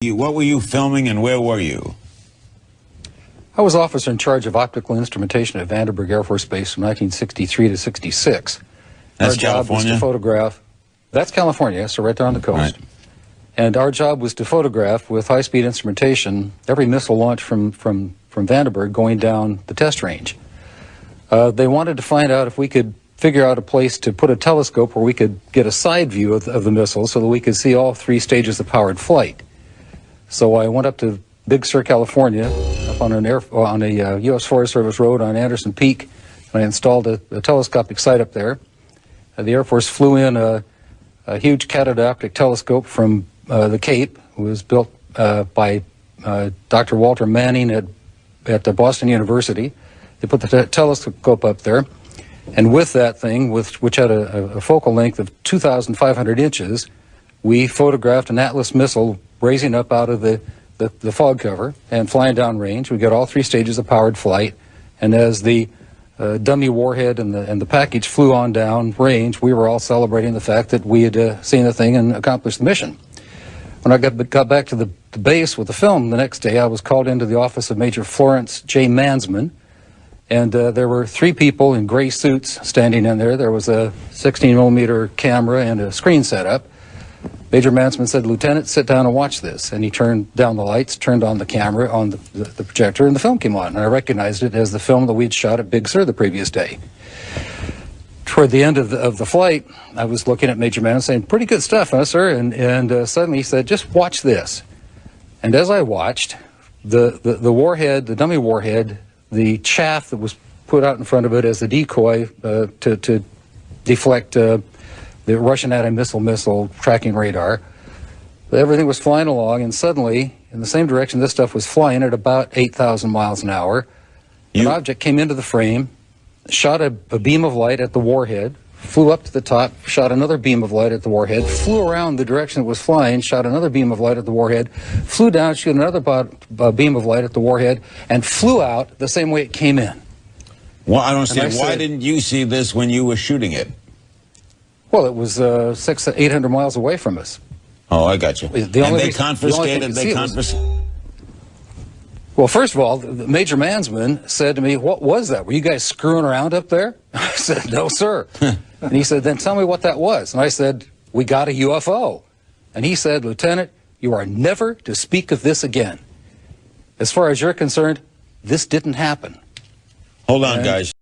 What were you filming and where were you? I was officer in charge of optical instrumentation at Vandenberg Air Force Base from 1963 to 66. That's our job California? was to photograph. That's California, so right there on the coast. Right. And our job was to photograph with high-speed instrumentation every missile launch from Vandenberg going down the test range. They wanted to find out if we could figure out a place to put a telescope where we could get a side view of the missile so that we could see all three stages of powered flight. So I went up to Big Sur, California, up on a U.S. Forest Service road on Anderson Peak, and I installed a telescopic sight up there. The Air Force flew in a huge catadioptric telescope from the Cape. It was built by Dr. Walter Manning at Boston University. They put the telescope up there, and with that thing, which had a focal length of 2,500 inches, we photographed an Atlas missile raising up out of the fog cover and flying downrange. We got all three stages of powered flight, and as the dummy warhead and the package flew on down range, we were all celebrating the fact that we had seen the thing and accomplished the mission. When I got back to the base with the film the next day, I was called into the office of Major Florence J. Mansman, and there were three people in gray suits standing in there. There was a 16mm camera and a screen set up. Major Mansman said, "Lieutenant, sit down and watch this." And he turned down the lights, turned on the camera on the projector, and the film came on. And I recognized it as the film that we'd shot at Big Sur the previous day. Toward the end of the flight, I was looking at Major Mansman saying, "Pretty good stuff, huh, sir?" And suddenly he said, "Just watch this." And as I watched, the warhead, the dummy warhead, the chaff that was put out in front of it as the decoy to deflect the Russian anti-missile tracking radar. Everything was flying along, and suddenly, in the same direction this stuff was flying at about 8,000 miles an hour, an object came into the frame, shot a beam of light at the warhead, flew up to the top, shot another beam of light at the warhead, flew around the direction it was flying, shot another beam of light at the warhead, flew down, shot another beam of light at the warhead, and flew out the same way it came in. Well, I don't understand. Why didn't you see this when you were shooting it? Well, it was 600 to 800 miles away from us. Oh, I got you. They confiscated. Well, first of all, Major Mansman said to me, "What was that? Were you guys screwing around up there?" I said, "No, sir." And he said, "Then tell me what that was." And I said, "We got a UFO." And he said, "Lieutenant, you are never to speak of this again. As far as you're concerned, this didn't happen." Hold on, guys.